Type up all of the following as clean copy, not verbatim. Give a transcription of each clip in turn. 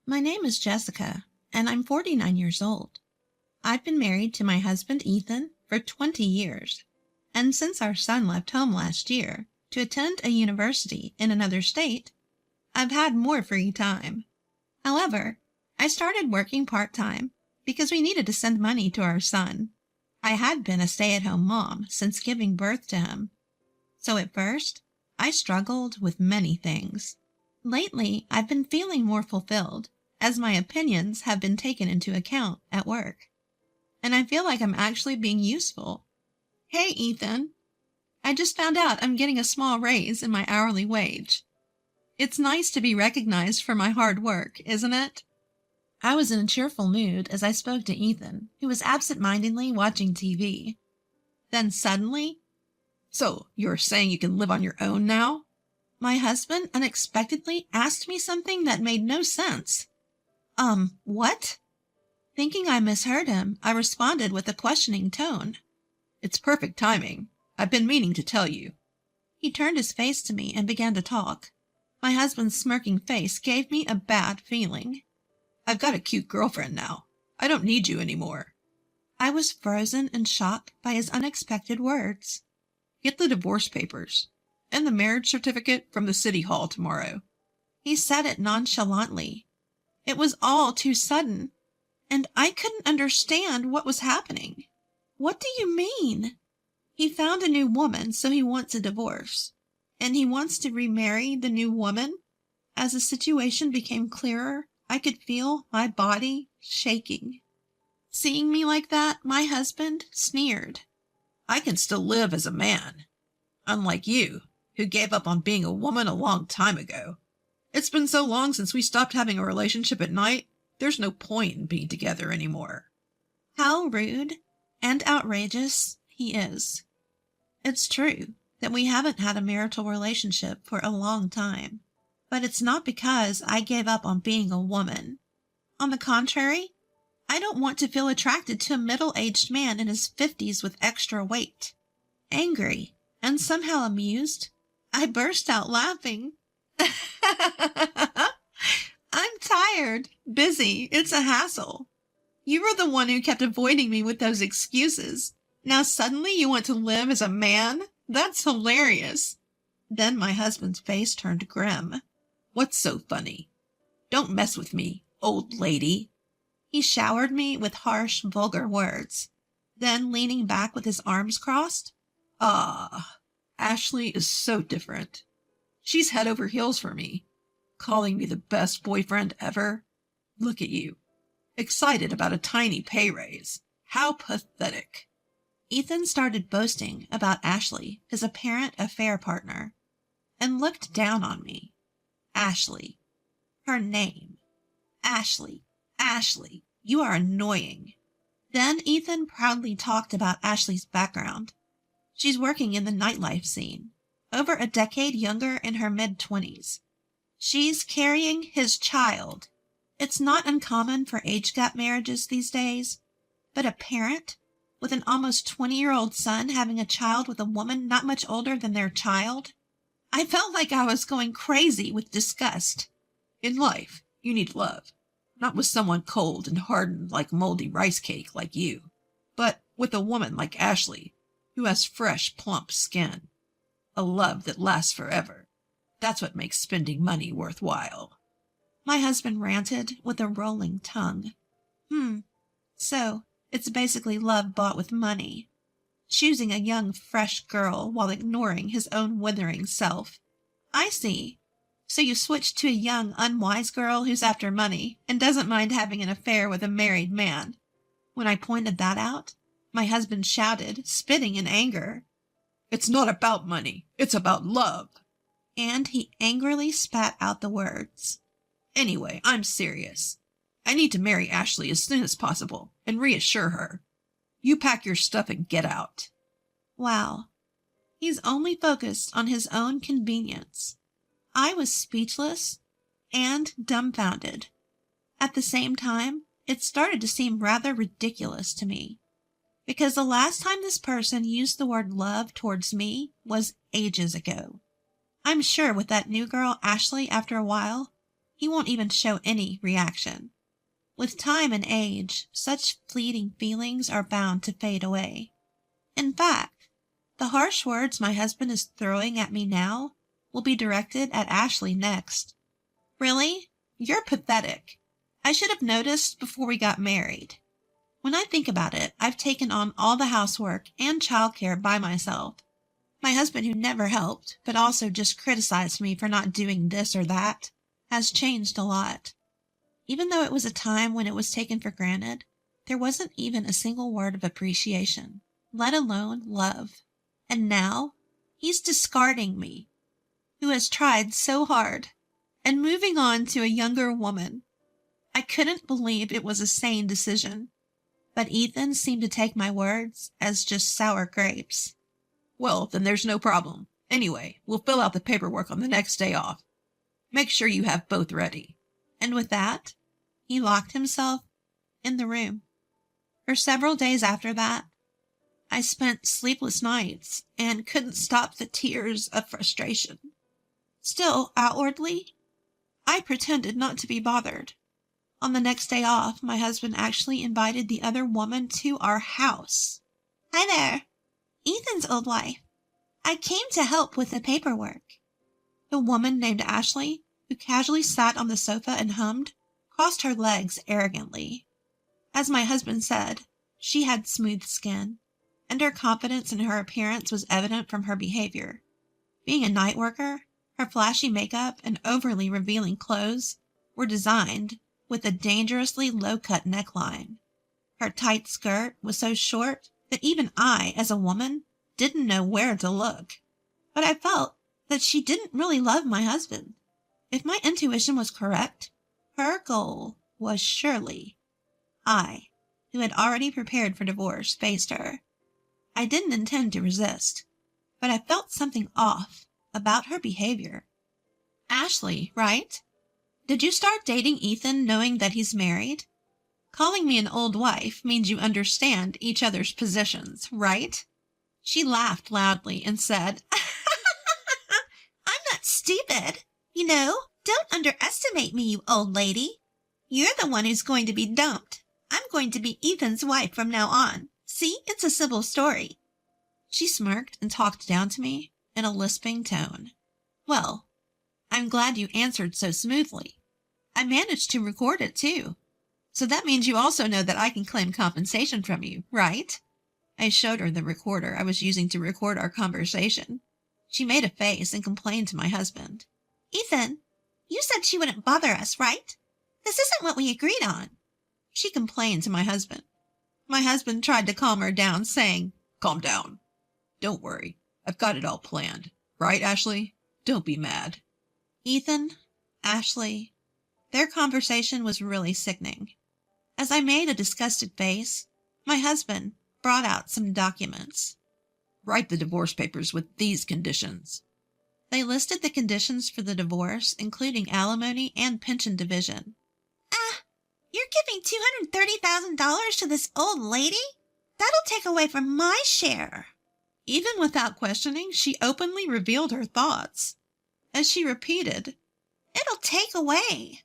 My name is Jessica, and I'm 49 years old. I've been married to my husband Ethan for 20 years, and since our son left home last year to attend a university in another state, I've had more free time. However, I started working part-time because we needed to send money to our son. I had been a stay-at-home mom since giving birth to him, so at first, I struggled with many things. Lately, I've been feeling more fulfilled, as my opinions have been taken into account at work. And I feel like I'm actually being useful. Hey, Ethan. I just found out I'm getting a small raise in my hourly wage. It's nice to be recognized for my hard work, isn't it? I was in a cheerful mood as I spoke to Ethan, who was absent-mindedly watching TV. Then suddenly, "So, you're saying you can live on your own now?" My husband unexpectedly asked me something that made no sense. What? Thinking I misheard him, I responded with a questioning tone. "It's perfect timing. I've been meaning to tell you." He turned his face to me and began to talk. My husband's smirking face gave me a bad feeling. "I've got a cute girlfriend now. I don't need you anymore." I was frozen in shock by his unexpected words. "Get the divorce papers and the marriage certificate from the city hall tomorrow." He said it nonchalantly. It was all too sudden, and I couldn't understand what was happening. What do you mean? He found a new woman, so he wants a divorce. And he wants to remarry the new woman? As the situation became clearer, I could feel my body shaking. Seeing me like that, my husband sneered. "I can still live as a man. Unlike you, who gave up on being a woman a long time ago. It's been so long since we stopped having a relationship at night, there's no point in being together anymore." How rude and outrageous he is. It's true that we haven't had a marital relationship for a long time, but it's not because I gave up on being a woman. On the contrary, I don't want to feel attracted to a middle-aged man in his 50s with extra weight. Angry and somehow amused, I burst out laughing. I'm tired, busy, it's a hassle. You were the one who kept avoiding me with those excuses. Now suddenly you want to live as a man? That's hilarious. Then my husband's face turned grim. "What's so funny? Don't mess with me, old lady." He showered me with harsh, vulgar words. Then, leaning back with his arms crossed, Ashley is so different. She's head over heels for me, calling me the best boyfriend ever. Look at you, excited about a tiny pay raise. How pathetic." Ethan started boasting about Ashley, his apparent affair partner, and looked down on me. Ashley. Her name. Ashley. Ashley. You are annoying. Then Ethan proudly talked about Ashley's background. She's working in the nightlife scene, over a decade younger in her mid-20s. She's carrying his child. It's not uncommon for age gap marriages these days, but a parent with an almost 20-year-old son having a child with a woman not much older than their child? I felt like I was going crazy with disgust. In life, you need love. Not with someone cold and hardened like moldy rice cake like you, but with a woman like Ashley, who has fresh, plump skin. A love that lasts forever. That's what makes spending money worthwhile. My husband ranted with a rolling tongue. So it's basically love bought with money. Choosing a young, fresh girl while ignoring his own withering self. I see. So you switched to a young, unwise girl who's after money and doesn't mind having an affair with a married man. When I pointed that out, my husband shouted, spitting in anger. "It's not about money. It's about love." And he angrily spat out the words. "Anyway, I'm serious. I need to marry Ashley as soon as possible and reassure her. You pack your stuff and get out." Wow. He's only focused on his own convenience. I was speechless and dumbfounded. At the same time, it started to seem rather ridiculous to me, because the last time this person used the word love towards me was ages ago. I'm sure with that new girl, Ashley, after a while, He won't even show any reaction. With time and age, such fleeting feelings are bound to fade away. In fact, the harsh words my husband is throwing at me now will be directed at Ashley next. Really? You're pathetic. I should have noticed before we got married. When I think about it, I've taken on all the housework and childcare by myself. My husband, who never helped, but also just criticized me for not doing this or that, has changed a lot. Even though it was a time when it was taken for granted, there wasn't even a single word of appreciation, let alone love. And now, he's discarding me, who has tried so hard, and moving on to a younger woman. I couldn't believe it was a sane decision, but Ethan seemed to take my words as just sour grapes. Well, then there's no problem. Anyway, we'll fill out the paperwork on the next day off. Make sure you have both ready. And with that, he locked himself in the room. For several days after that, I spent sleepless nights and couldn't stop the tears of frustration. Still, outwardly, I pretended not to be bothered. On the next day off, my husband actually invited the other woman to our house. Hi there. Ethan's old wife. I came to help with the paperwork. The woman named Ashley, who casually sat on the sofa and hummed, crossed her legs arrogantly. As my husband said, she had smooth skin, and her confidence in her appearance was evident from her behavior. Being a night worker, her flashy makeup and overly revealing clothes were designed with a dangerously low-cut neckline. Her tight skirt was so short that even I, as a woman, didn't know where to look. But I felt that she didn't really love my husband. If my intuition was correct, her goal was surely I, who had already prepared for divorce, faced her. I didn't intend to resist, but I felt something off about her behavior. Ashley, right? Did you start dating Ethan knowing that he's married? Calling me an old wife means you understand each other's positions, right? She laughed loudly and said, I'm not stupid. You know, don't underestimate me, you old lady. You're the one who's going to be dumped. I'm going to be Ethan's wife from now on. See, it's a simple story. She smirked and talked down to me in a lisping tone. Well, I'm glad you answered so smoothly. I managed to record it, too. So that means you also know that I can claim compensation from you, right? I showed her the recorder I was using to record our conversation. She made a face and complained to my husband. Ethan, you said she wouldn't bother us, right? This isn't what we agreed on. She complained to my husband. My husband tried to calm her down, saying, Calm down. Don't worry. I've got it all planned. Right, Ashley? Don't be mad. Ethan, Ashley, their conversation was really sickening. As I made a disgusted face, my husband brought out some documents. Write the divorce papers with these conditions. They listed the conditions for the divorce, including alimony and pension division. You're giving $230,000 to this old lady? That'll take away from my share. Even without questioning, she openly revealed her thoughts. As she repeated, It'll take away.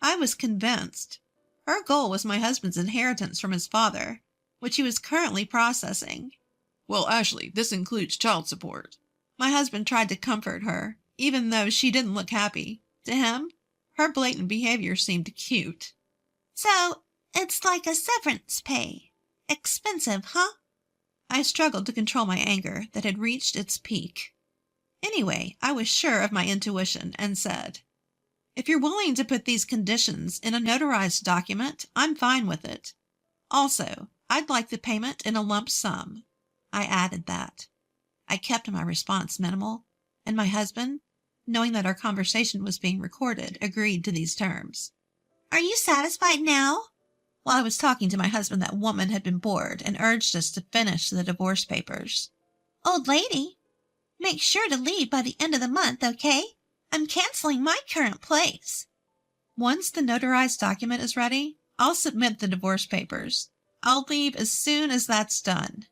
I was convinced. Her goal was my husband's inheritance from his father, which he was currently processing. Well, Ashley, this includes child support. My husband tried to comfort her, even though she didn't look happy. To him, her blatant behavior seemed cute. So, it's like a severance pay. Expensive, huh? I struggled to control my anger that had reached its peak. Anyway, I was sure of my intuition and said, If you're willing to put these conditions in a notarized document, I'm fine with it. Also, I'd like the payment in a lump sum. I added that. I kept my response minimal, and my husband, knowing that our conversation was being recorded, agreed to these terms. Are you satisfied now? While I was talking to my husband, that woman had been bored and urged us to finish the divorce papers. Old lady, make sure to leave by the end of the month, okay? I'm canceling my current place. Once the notarized document is ready, I'll submit the divorce papers. I'll leave as soon as that's done.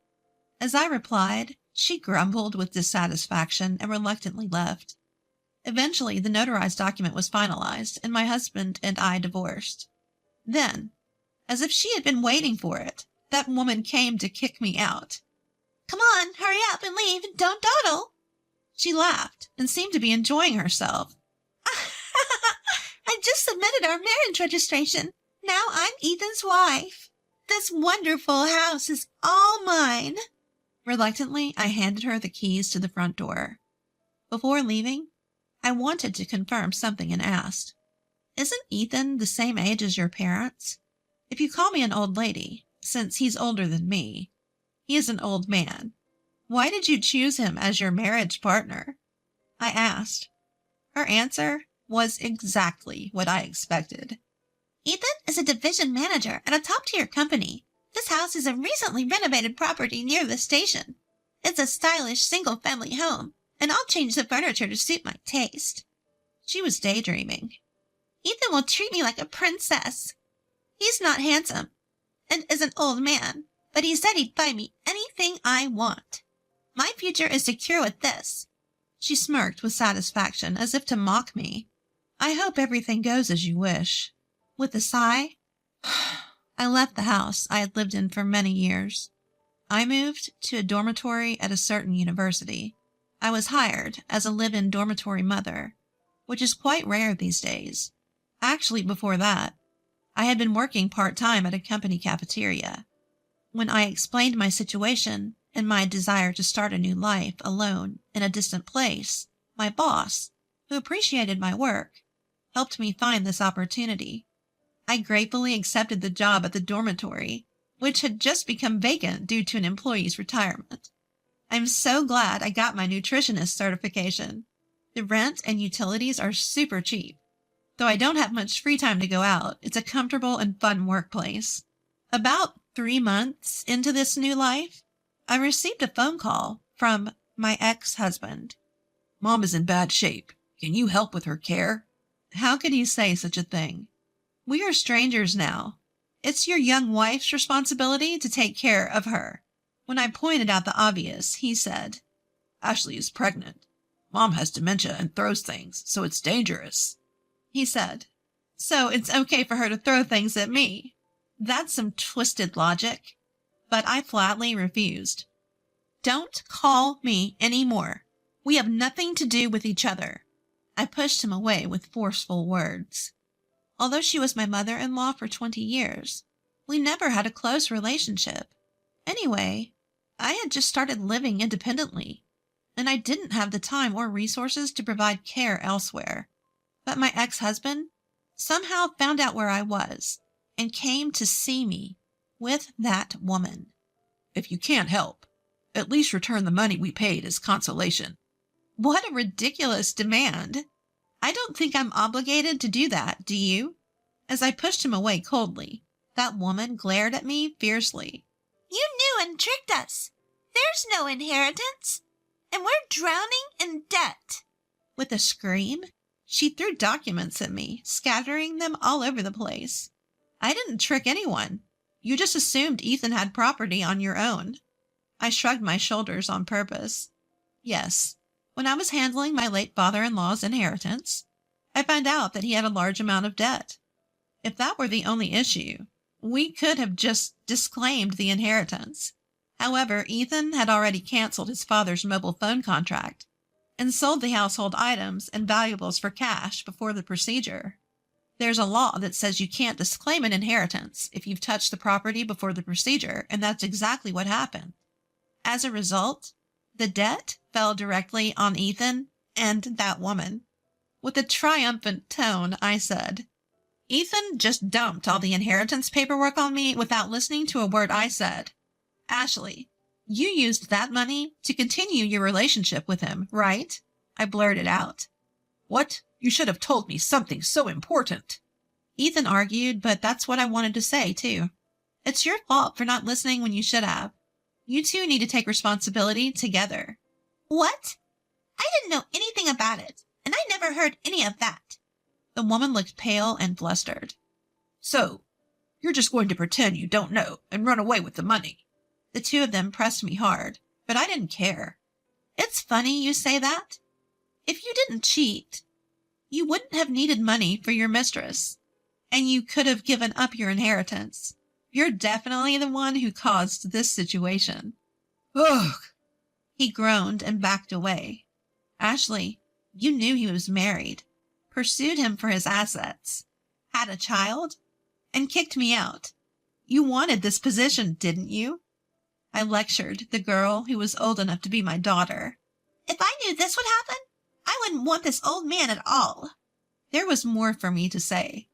As I replied, she grumbled with dissatisfaction and reluctantly left. Eventually, the notarized document was finalized, and my husband and I divorced. Then, as if she had been waiting for it, that woman came to kick me out. "Come on, hurry up and leave, and don't dawdle." She laughed and seemed to be enjoying herself. "I just submitted our marriage registration. Now I'm Ethan's wife. This wonderful house is all mine." Reluctantly, I handed her the keys to the front door. Before leaving, I wanted to confirm something and asked, "Isn't Ethan the same age as your parents? If you call me an old lady, since he's older than me, he is an old man. Why did you choose him as your marriage partner?" I asked. Her answer was exactly what I expected. "Ethan is a division manager at a top-tier company. This house is a recently renovated property near the station. It's a stylish single-family home, and I'll change the furniture to suit my taste." She was daydreaming. "Ethan will treat me like a princess. He's not handsome and is an old man, but he said he'd buy me anything I want. My future is secure with this." She smirked with satisfaction, as if to mock me. "I hope everything goes as you wish." With a sigh, I left the house I had lived in for many years. I moved to a dormitory at a certain university. I was hired as a live-in dormitory mother, which is quite rare these days. Actually, before that, I had been working part-time at a company cafeteria. When I explained my situation and my desire to start a new life alone in a distant place, my boss, who appreciated my work, helped me find this opportunity. I gratefully accepted the job at the dormitory, which had just become vacant due to an employee's retirement. I'm so glad I got my nutritionist certification. The rent and utilities are super cheap. Though I don't have much free time to go out, it's a comfortable and fun workplace. About 3 months into this new life, I received a phone call from my ex-husband. "Mom is in bad shape. Can you help with her care?" How could he say such a thing? "We are strangers now. It's your young wife's responsibility to take care of her." When I pointed out the obvious, he said, "Ashley is pregnant. Mom has dementia and throws things, so it's dangerous." He said, "So it's okay for her to throw things at me." That's some twisted logic. But I flatly refused. "Don't call me anymore. We have nothing to do with each other." I pushed him away with forceful words. Although she was my mother-in-law for 20 years, we never had a close relationship. Anyway, I had just started living independently, and I didn't have the time or resources to provide care elsewhere. But my ex-husband somehow found out where I was and came to see me with that woman. "If you can't help, at least return the money we paid as consolation." What a ridiculous demand. I don't think I'm obligated to do that, do you? As I pushed him away coldly, that woman glared at me fiercely. "You knew and tricked us. There's no inheritance, and we're drowning in debt." With a scream, she threw documents at me, scattering them all over the place. "I didn't trick anyone. You just assumed Ethan had property on your own." I shrugged my shoulders on purpose. Yes, when I was handling my late father-in-law's inheritance, I found out that he had a large amount of debt. If that were the only issue, we could have just disclaimed the inheritance. However, Ethan had already canceled his father's mobile phone contract and sold the household items and valuables for cash before the procedure. There's a law that says you can't disclaim an inheritance if you've touched the property before the procedure, and that's exactly what happened. As a result, the debt fell directly on Ethan and that woman. With a triumphant tone, I said, "Ethan just dumped all the inheritance paperwork on me without listening to a word I said. Ashley, you used that money to continue your relationship with him, right?" I blurted out. "What? You should have told me something so important." Ethan argued, but that's what I wanted to say, too. It's your fault for not listening when you should have. You two need to take responsibility together. "What? I didn't know anything about it, and I never heard any of that." The woman looked pale and flustered. "So, you're just going to pretend you don't know and run away with the money?" The two of them pressed me hard, but I didn't care. "It's funny you say that. If you didn't cheat, you wouldn't have needed money for your mistress, and you could have given up your inheritance. You're definitely the one who caused this situation." Ugh! He groaned and backed away. "Ashley, you knew he was married, pursued him for his assets, had a child, and kicked me out. You wanted this position, didn't you?" I lectured the girl who was old enough to be my daughter. "If I knew this would happen, I wouldn't want this old man at all." There was more for me to say.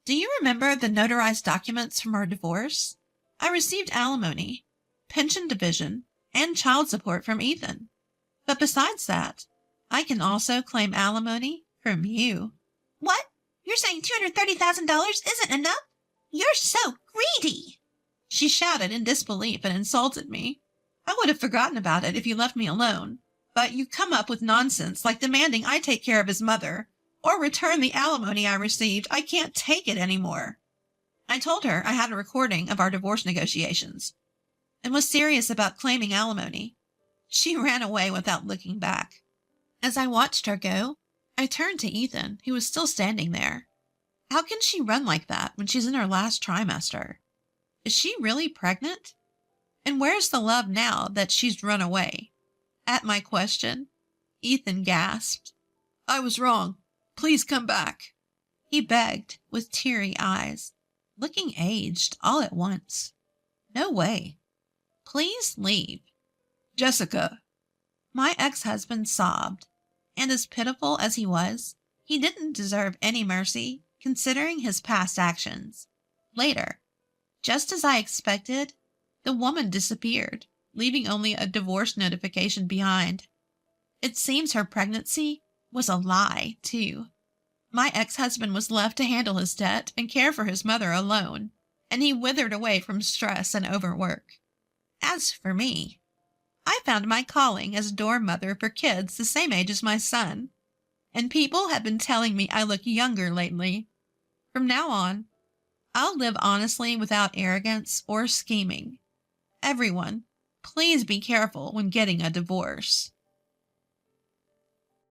"Do you remember the notarized documents from our divorce? I received alimony, pension division, and child support from Ethan. But besides that, I can also claim alimony from you." "What? You're saying $230,000 isn't enough? You're so greedy!" She shouted in disbelief and insulted me. "I would have forgotten about it if you left me alone. But you come up with nonsense like demanding I take care of his mother or return the alimony I received. I can't take it anymore." I told her I had a recording of our divorce negotiations and was serious about claiming alimony. She ran away without looking back. As I watched her go, I turned to Ethan, who was still standing there. How can she run like that when she's in her last trimester? Is she really pregnant? And where's the love now that she's run away? At my question, Ethan gasped. "I was wrong. Please come back." He begged with teary eyes, looking aged all at once. No way. Please leave. "Jessica." My ex-husband sobbed, and as pitiful as he was, he didn't deserve any mercy considering his past actions. Later, just as I expected, the woman disappeared, leaving only a divorce notification behind. It seems her pregnancy was a lie, too. My ex-husband was left to handle his debt and care for his mother alone, and he withered away from stress and overwork. As for me, I found my calling as dorm mother for kids the same age as my son, and people have been telling me I look younger lately. From now on, I'll live honestly without arrogance or scheming. Everyone, please be careful when getting a divorce.